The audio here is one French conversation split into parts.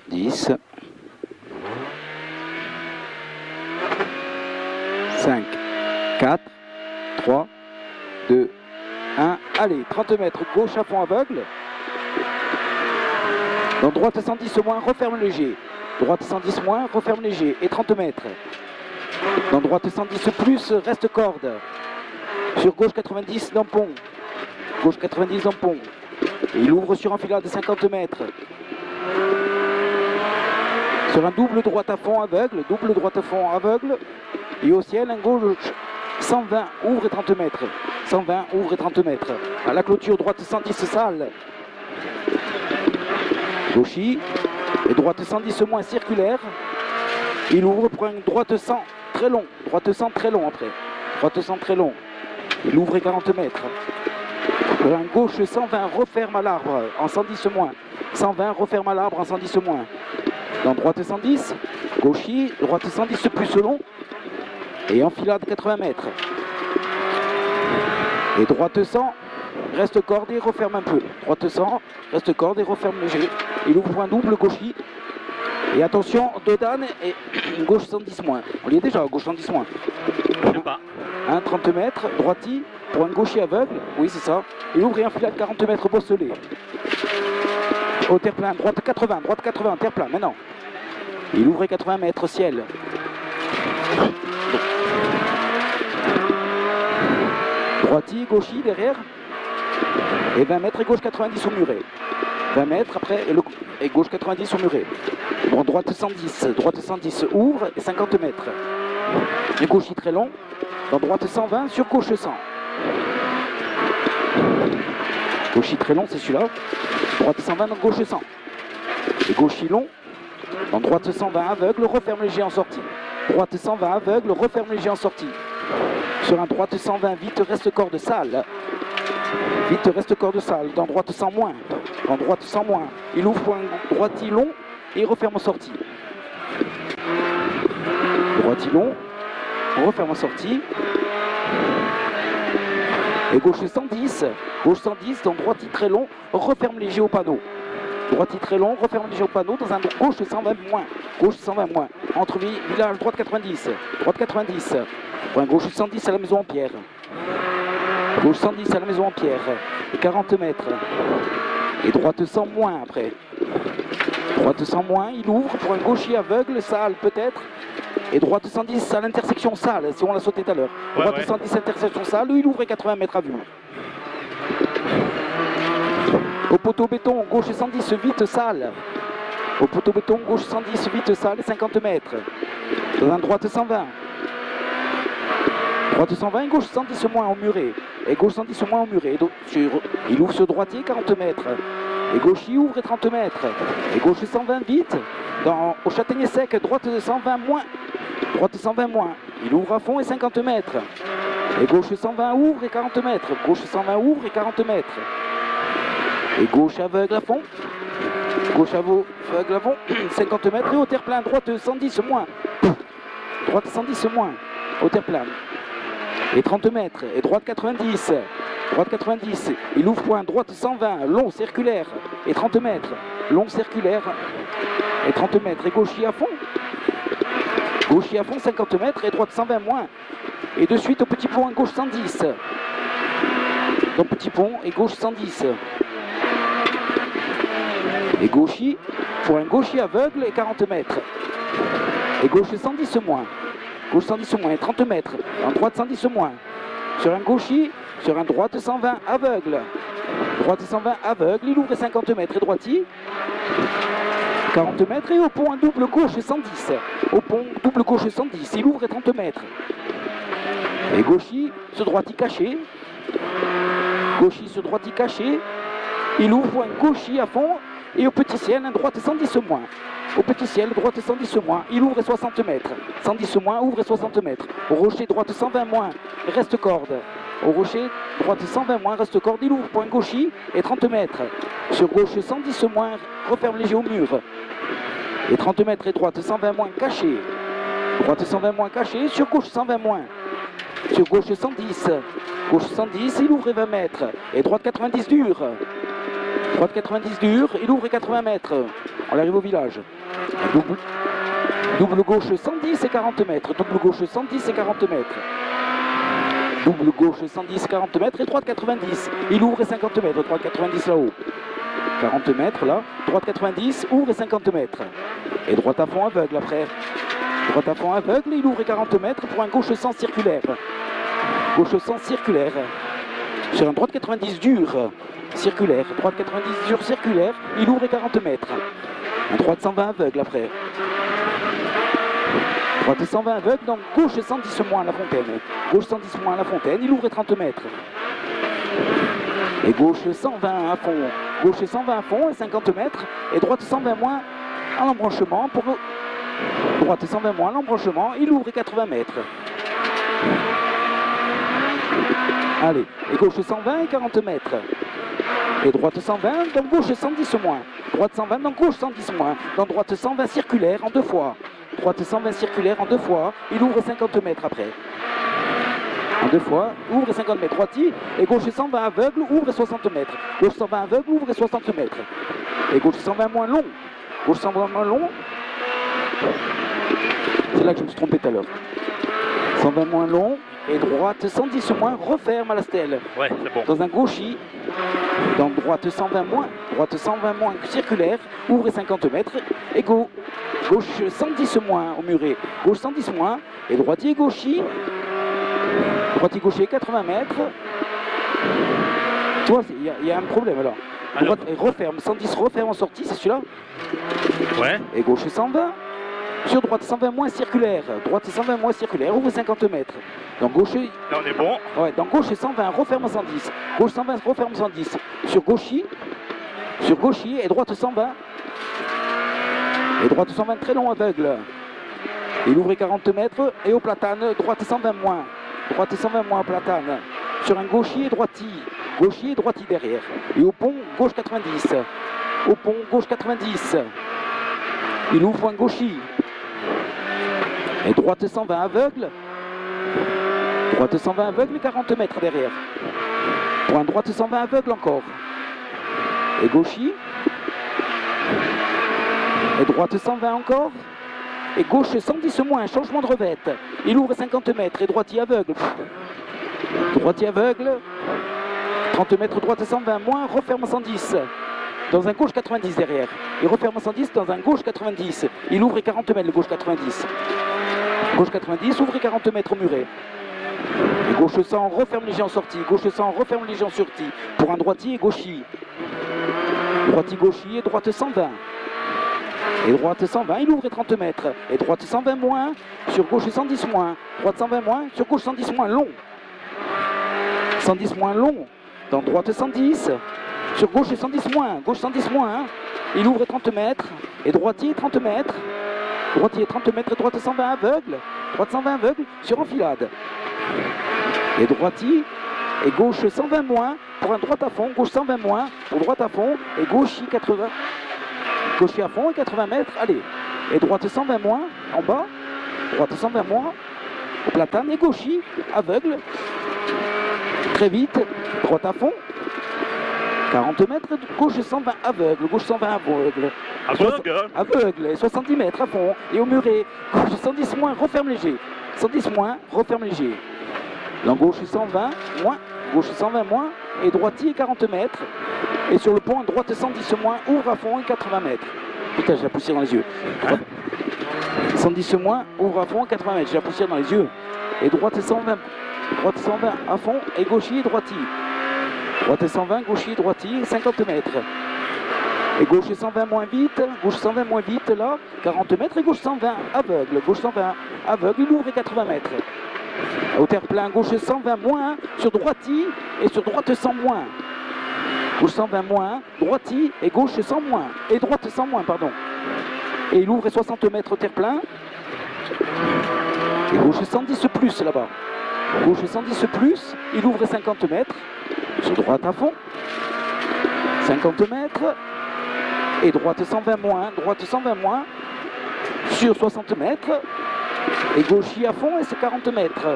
10, 5, 4, 3, 2, 1. Allez, 30 mètres, gauche à fond aveugle. Dans droite 110 moins, referme léger. Droite 110 moins, referme léger. Et 30 mètres. Dans droite 110 plus, reste corde. Sur gauche 90 dans pont. Gauche 90 dans pont. Et il ouvre sur enfilade de 50 mètres. Sur un double droite à fond aveugle. Double droite à fond aveugle. Et au ciel, un gauche 120, ouvre et 30 mètres. 120, ouvre et 30 mètres. À la clôture, droite 110 sale. Gauchy. Et droite 110 moins circulaire. Il ouvre pour un droite 100 très long. Droite 100 très long après. Droite 100 très long. Il ouvre et 40 mètres. Pour un gauche 120, referme à l'arbre en 110 moins. 120, referme à l'arbre en 110 moins. Dans droite 110, Gauchy, droite 110 plus long. Et enfilade 80 mètres. Et droite 100, reste corde et referme un peu. Droite 100, reste corde et referme léger. Il ouvre un double Gauchy. Et attention, Dodane et gauche 110 moins. On y est déjà, gauche 110 moins. 30 mètres, droiti, pour un gaucher aveugle. Oui, c'est ça. Il ouvre et enfilade 40 mètres bosselé. Au terre-plein, droite 80, terre-plein, maintenant. Il ouvre et 80 mètres, ciel. Droiti, gauchy derrière. Et 20 mètres et gauche 90 au muret. 20 mètres après et gauche 90 au muret. Bon, droite 110 ouvre et 50 mètres. Et gauchy très long. Dans droite 120 sur gauche 100. Gauchy très long, c'est celui-là. Droite 120 dans gauche 100. Et gauchy long. Dans droite 120 aveugle, referme léger en sortie. Droite 120 aveugle, referme léger en sortie. Sur un droite 120, vite reste corde sale. Vite reste corde sale. Dans droite 100 moins. Dans droite 100 moins. Il ouvre pour un droiti long et il referme en sortie. Droiti long. Referme en sortie. Et gauche 110. Gauche 110 dans droiti très long. Referme léger au panneau. Droiti très long, referme léger au panneau dans un gauche 120 moins. Gauche 120 moins. Entre village, droite 90. Droite 90. Pour un gauche 110 à la maison en pierre. Gauche 110 à la maison en pierre. Et 40 mètres. Et droite 100 moins après. Droite 100 moins, il ouvre pour un gaucher aveugle, sale peut-être. Et droite 110 à l'intersection sale, si on l'a sauté tout à l'heure. Droite 110 intersection sale, il ouvre et 80 mètres à vue. Au poteau béton, gauche 110, vite sale. Au poteau béton, gauche 110, vite sale, 50 mètres. Dans un droite 120. Droite 120, gauche 110 moins au muret. Et gauche 110 moins au muret. Donc, il ouvre sur droitier 40 mètres. Et gauchy ouvre et 30 mètres. Et gauche 120 vite. Au châtaignier sec, droite 120 moins. Droite 120 moins. Il ouvre à fond et 50 mètres. Et gauche 120 ouvre et 40 mètres. Gauche 120 ouvre et 40 mètres. Et gauche aveugle à fond. Gauche aveugle à fond. 50 mètres. Et au terre-plein, droite 110 moins. Droite 110 moins. Au terre-plein. Et 30 mètres. Et droite 90. Droite 90. Il ouvre point. Droite 120. Long circulaire. Et 30 mètres. Long circulaire. Et 30 mètres. Et gauchy à fond. Gauchy à fond, 50 mètres. Et droite 120 moins. Et de suite au petit pont, gauche 110. Donc petit pont et gauche 110. Et gauchy, pour un gauchy aveugle et 40 mètres. Et gauche 110 moins. Gauche 110 moins et 30 mètres. En droite 110 moins. Sur un gauchy, sur un droite 120 aveugle. Droite 120 aveugle, il ouvre 50 mètres et droiti. 40 mètres et au pont un double gauche 110. Au pont double gauche 110, il ouvre 30 mètres. Et gauchy, ce droiti caché. Gauchy, ce droiti caché. Il ouvre un gauchy à fond. Et au petit ciel, un droite 110 moins. Au petit ciel, droite 110 moins. Il ouvre 60 mètres. 110 moins, ouvre 60 mètres. Au rocher, droite 120 moins. Reste corde. Au rocher, droite 120 moins, reste corde. Il ouvre point gauchy et 30 mètres. Sur gauche 110 moins, referme léger au mur. Et 30 mètres et droite 120 moins caché. Droite 120 moins caché. Sur gauche 120 moins. Sur gauche 110. Gauche 110, il ouvre 20 mètres. Et droite 90 dure. Droite 90 dure, il ouvre 80 mètres. On arrive au village. Double gauche 110 et 40 mètres. Double gauche 110 et 40 mètres. Double gauche 110 et 40 mètres et droite 90. Il ouvre et 50 mètres. Droite 90 là-haut. 40 mètres là. Droite 90, ouvre et 50 mètres. Et droite à fond aveugle après. Droite à fond aveugle, il ouvre et 40 mètres pour un gauche 100 circulaire. Gauche 100 circulaire. Sur un droite 90 dur. Circulaire. Droite 90 dur circulaire. Il ouvre et 40 mètres. Un droite 120 aveugle après. Droite 120 aveugle, donc gauche 110 moins à la fontaine. Gauche 110 moins à la fontaine, il ouvre et 30 mètres. Et gauche 120 à fond. Gauche 120 à fond et 50 mètres. Et droite 120 moins à l'embranchement. Pour droite 120 moins à l'embranchement, il ouvre et 80 mètres. Allez, et gauche 120 et 40 mètres. Et droite 120, donc gauche 110 moins. Droite 120, donc gauche 110 moins. Donc droite 120 circulaire en deux fois. Droite 120 circulaire en deux fois. Il ouvre 50 mètres après. En deux fois, ouvre 50 mètres. Droitier. Et gauche 120 aveugle, ouvre 60 mètres. Gauche 120 aveugle, ouvre 60 mètres. Et gauche 120 moins long. Gauche 120 moins long. C'est là que je me suis trompé tout à l'heure. 120 moins long. Et droite 110 moins, referme à la stèle. Ouais, c'est bon. Dans un gauchis. Donc droite 120 moins. Droite 120 moins circulaire. Ouvre 50 mètres. Et gauche 110 moins au muret. Gauche 110 moins. Et droitier gauchis. Droitier gaucher 80 mètres. Tu vois, il y a un problème là. Droite referme. 110 referme en sortie, c'est celui-là. Ouais. Et gauche 120. Sur droite 120 moins circulaire. Droite 120 moins circulaire. Ouvre 50 mètres. Donc gauche. Là on est bon. Ouais, donc gauche 120, referme 110. Gauche 120, referme 110. Sur gauchis. Sur gauchis et droite 120. Et droite 120 très long aveugle. Il ouvre 40 mètres et au platane, droite 120 moins. Droite 120 moins platane. Sur un gauchis et droiti. Gauchis et droiti derrière. Et au pont, gauche 90. Au pont, gauche 90. Il ouvre un gauchis. Et droite 120 aveugle. Droite 120 aveugle, 40 mètres derrière. Pour un droite 120 aveugle encore. Et gauchis. Et droite 120 encore. Et gauche 110 moins, changement de revette. Il ouvre 50 mètres et droitier aveugle. Droitier aveugle. 30 mètres, droite 120 moins, referme 110. Dans un gauche 90 derrière. Il referme 110 dans un gauche 90. Il ouvre 40 mètres, le gauche 90. Gauche 90, ouvre 40 mètres au muret. Et gauche 100, referme léger en sortie. Gauche 100, referme léger en sortie. Pour un droitier et gauchis. Droitier gauchis et droite 120. Et droite 120, il ouvre 30 mètres. Et droite 120 moins, sur gauche 110 moins. Droite 120 moins, sur gauche 110 moins, long. 110 moins long. Dans droite 110. Sur gauche 110 moins. Gauche 110 moins. Il ouvre 30 mètres. Et droitier 30 mètres. Droitier 30 mètres et droite 120 aveugle. Droite 120 aveugle sur enfilade. Et droitier et gauche 120 moins pour un droite à fond. Gauche 120 moins pour droite à fond. Et gauche 80. Gaucher à fond et 80 mètres. Allez. Et droite 120 moins en bas. Droite 120 moins. Platane et gauchis aveugle. Très vite. Droite à fond. 40 mètres, gauche 120 aveugle, gauche 120 aveugle. Aveugle, et 70 mètres à fond. Et au muret, gauche 110 moins, referme léger. 110 moins, referme léger. Donc gauche 120 moins, gauche 120 moins, et droitier 40 mètres. Et sur le pont, droite 110 moins, ouvre à fond et 80 mètres. Putain, j'ai la poussière dans les yeux. 110 moins, ouvre à fond et 80 mètres, j'ai la poussière dans les yeux. Et droite 120 à fond, et gauchier et droitier. Droite 120, gauchier, droitier, 50 mètres. Et gauche 120 moins vite, gauche 120 moins vite là, 40 mètres et gauche 120 aveugle. Gauche 120 aveugle, il ouvre 80 mètres. Au terre-plein, gauche 120 moins sur droitier et sur droite 100 moins. Gauche 120 moins, droitier et gauche 100 moins. Et droite 100 moins, pardon. Et il ouvre 60 mètres au terre-plein. Et gauche 110 plus là-bas. Gauche 110 plus, il ouvre 50 mètres. Sur droite à fond. 50 mètres. Et droite 120 moins, droite 120 moins. Sur 60 mètres. Et gauchis à fond et c'est 40 mètres.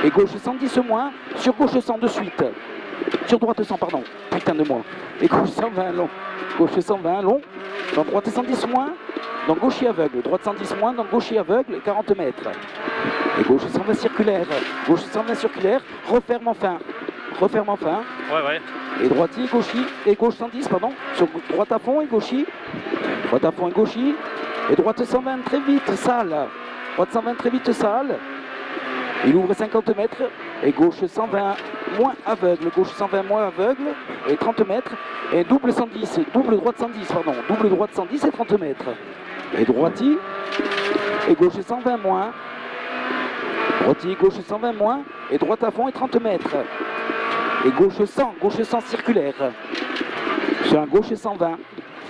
Et gauche 110 moins, sur gauche 100 de suite. Sur droite 100, pardon. Putain de moi. Et gauche 120 long. Gauche 120 long. Dans droite 110 moins. donc gauchis aveugle, droite 110 moins, donc gauchis aveugle, 40 mètres. Et gauche 120 circulaire, gauche 120 circulaire, referme enfin. Referme enfin. Ouais. Et droitier, gauchis, et gauche 110, pardon, sur droite à fond et gauchis. Droite à fond et gauchis. Et droite 120 très vite, sale. Droite 120 très vite, sale. Il ouvre 50 mètres. Et gauche 120 moins aveugle. Gauche 120 moins aveugle. Et 30 mètres. Et double 110, double droite 110, pardon. Double droite 110 et 30 mètres. Et droitier. Et gauche 120 moins. Droitier, gauche 120 moins. Et droite à fond et 30 mètres. Et gauche 100 circulaire. Sur un gauche 120.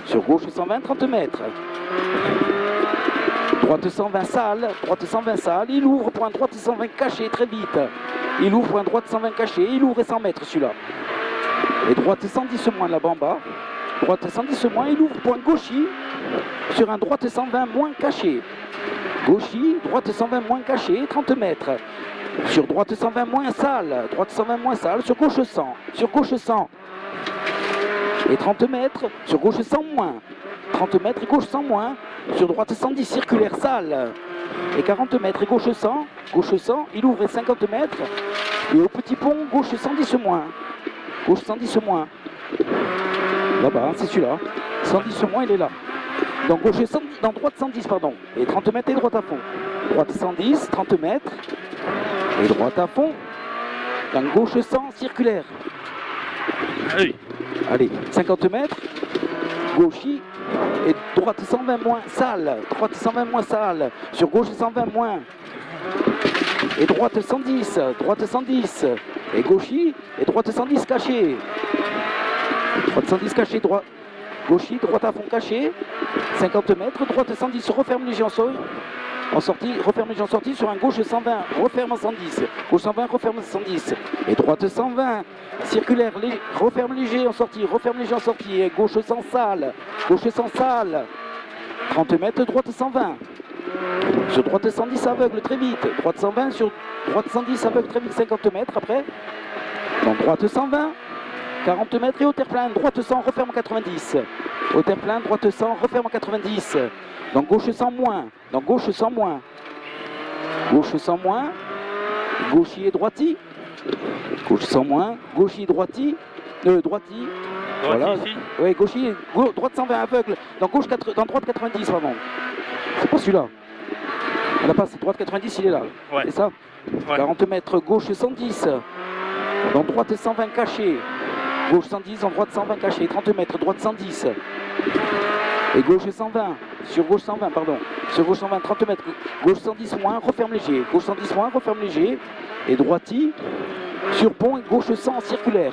Sur gauche 120, 30 mètres. Droite 120 sale, droite 120 sale. Il ouvre pour un droite 120 caché très vite. Il ouvre pour un droite 120 caché. Il ouvre 100 mètres celui-là. Et droite 110 moins là-bas en bas. Droite 110 moins. Il ouvre pour un gauchis. Sur un droite 120 moins caché. Gauchis, droite 120 moins caché, 30 mètres. Sur droite 120 moins sale, droite 120 moins sale, sur gauche 100, sur gauche 100. Et 30 mètres, sur gauche 100 moins. 30 mètres et gauche 100 moins. Sur droite 110 circulaire sale. Et 40 mètres et gauche 100, il ouvre 50 mètres. Et au petit pont, gauche 110 moins. Gauche 110 moins. Là-bas, c'est celui-là. 110 moins, il est là. Donc gauche 110, dans droite 110, pardon. Et 30 mètres et droite à fond. Droite 110, 30 mètres. Et droite à fond. Dans gauche 100, circulaire. Oui. Allez, 50 mètres. Gauchis. Et droite 120 moins, sale. Droite 120 moins, sale. Sur gauche 120 moins. Et droite 110. Droite 110. Et gauchis. Et droite 110 caché. Droite 110 caché, droite. Gauchis, droite à fond caché, 50 mètres, droite 110, referme léger en sol, en sortie, referme léger en sortie, sur un gauche 120, referme en 110, gauche 120, referme en 110, et droite 120, circulaire, referme léger en sortie, et gauche 100 sale, 30 mètres, droite 120, sur droite 110 aveugle très vite, droite 120, sur droite 110 aveugle très vite, 50 mètres après, donc droite 120, 40 mètres et au terre-plein, droite 100, referme 90. Au terre-plein, droite 100, referme 90. Donc gauche 100 moins. Donc gauche 100 moins. Gauche 100 moins. Gauchis et droiti. Gauche 100 moins. Gauchis, droiti. Droiti. Voilà. Ici. Oui, gauchis, droite 120 aveugle. Donc gauche dans droite 90, pardon. C'est pas celui-là. On n'a pas, c'est droite 90, il est là. Ouais. C'est ça. Ouais. 40 mètres, gauche 110. Dans droite 120 caché. Gauche 110, en droite 120 caché, 30 mètres, droite 110. Et gauche 120, sur gauche 120, pardon. Sur gauche 120, 30 mètres, gauche 110 moins, referme léger. Gauche 110 moins, referme léger. Et droiti, sur pont, et gauche 100 circulaire.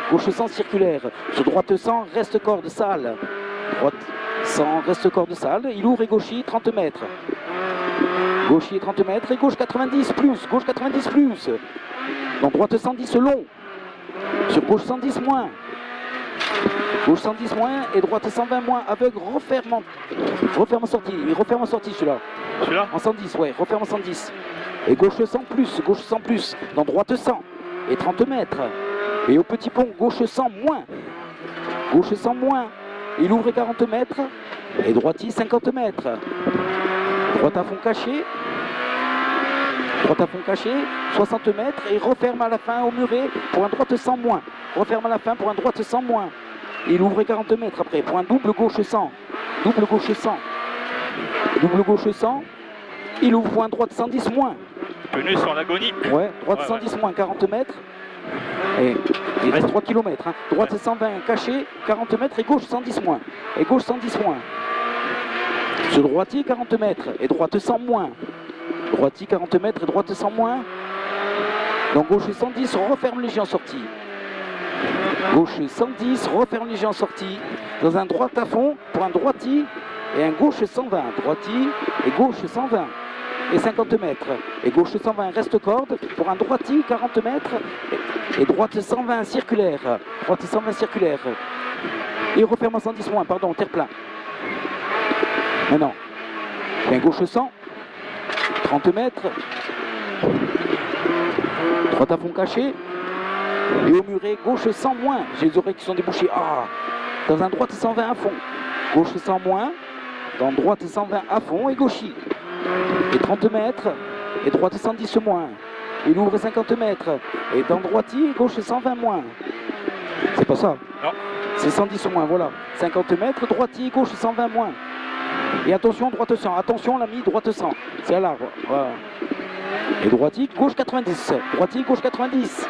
Gauche 100 circulaire. Sur droite 100, reste corde sale. Droite 100, reste corde sale. Il ouvre et gauchis, 30 mètres. Gauchis 30 mètres et gauche 90 plus. Gauche 90 plus. Donc droite 110 long. Sur gauche 110 moins. Gauche 110 moins et droite 120 moins. Aveugle, referme en sortie. Il referme en sortie celui-là. Celui-là En 110, ouais, referme en 110. Et gauche 100 plus, gauche 100 plus. Dans droite 100 et 30 mètres. Et au petit pont, gauche 100 moins. Gauche 100 moins. Il ouvre 40 mètres. Et droitier 50 mètres. Droite à fond caché. Droite à fond caché, 60 mètres et referme à la fin au muret pour un droite 100 moins. Referme à la fin pour un droite 100 moins. Il ouvre 40 mètres après pour un double gauche 100. Double gauche 100. Double gauche 100. Il ouvre pour un droite 110 moins. Venu sur l'agonie. Ouais, droite 110 moins, 40 mètres. Et il reste 3 km. Hein. Droite 120 caché, 40 mètres et gauche 110 moins. Et gauche 110 moins. Sur droitier 40 mètres et droite 100 moins. Droitier 40 mètres et droite 100 moins. Donc gauche 110, referme léger en sortie. Gauche 110, referme léger en sortie. Dans un droite à fond pour un droitier et un gauche 120. Droitier et gauche 120. Et 50 mètres. Et gauche 120 reste corde pour un droitier 40 mètres. Et droite 120 circulaire. Droite 120 circulaire. Et referme en 110 moins, pardon, terre-plein. Maintenant. Et un gauche 100. 30 mètres. Droite à fond caché. Et au muret, gauche 100 moins. J'ai les oreilles qui sont débouchées. Ah, dans un droite 120 à fond. Gauche 100 moins. dans droite 120 à fond et gauchis. Et 30 mètres, et droite 110 moins. Il ouvre 50 mètres, et dans droitier, gauche 120 moins. C'est pas ça? Non. C'est 110 moins, voilà. 50 mètres, droitier, gauche 120 moins. Et attention, droite 100. Attention, l'ami, droite 100. C'est à l'arbre. Voilà. Et droitier, gauche 90. Droitier, gauche 90.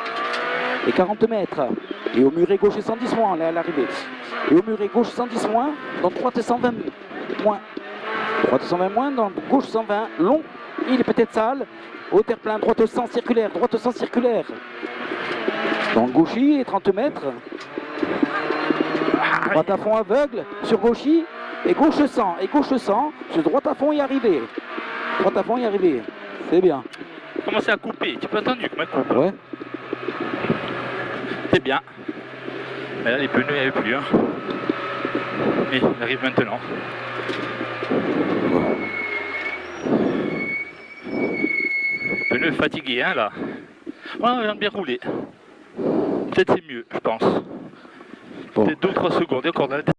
Et 40 mètres. Et au muret gauche 110 moins, là, à l'arrivée. Et au muret gauche 110 moins, dans droite 120 moins. Droite 120 moins, dans gauche 120, long. Il est peut-être sale. Au terre-plein, droite 100 circulaire, droite 100 circulaire. Dans le gauchis et 30 mètres. Droite à fond aveugle, sur gauchis. Et gauche 100, et gauche 100. Sur droite à fond y arriver. Droite à fond y arriver. C'est bien. Commencez à couper. Tu peux entendu comme un coupe. Ouais. C'est bien. Mais là, les pneus, il n'y avait plus. Hein. Et il arrive maintenant. Pneus fatigués, hein, là. Ouais, on vient de bien rouler. Peut-être c'est mieux, je pense. Bon. Peut-être 2 ou 3 secondes. Et encore dans la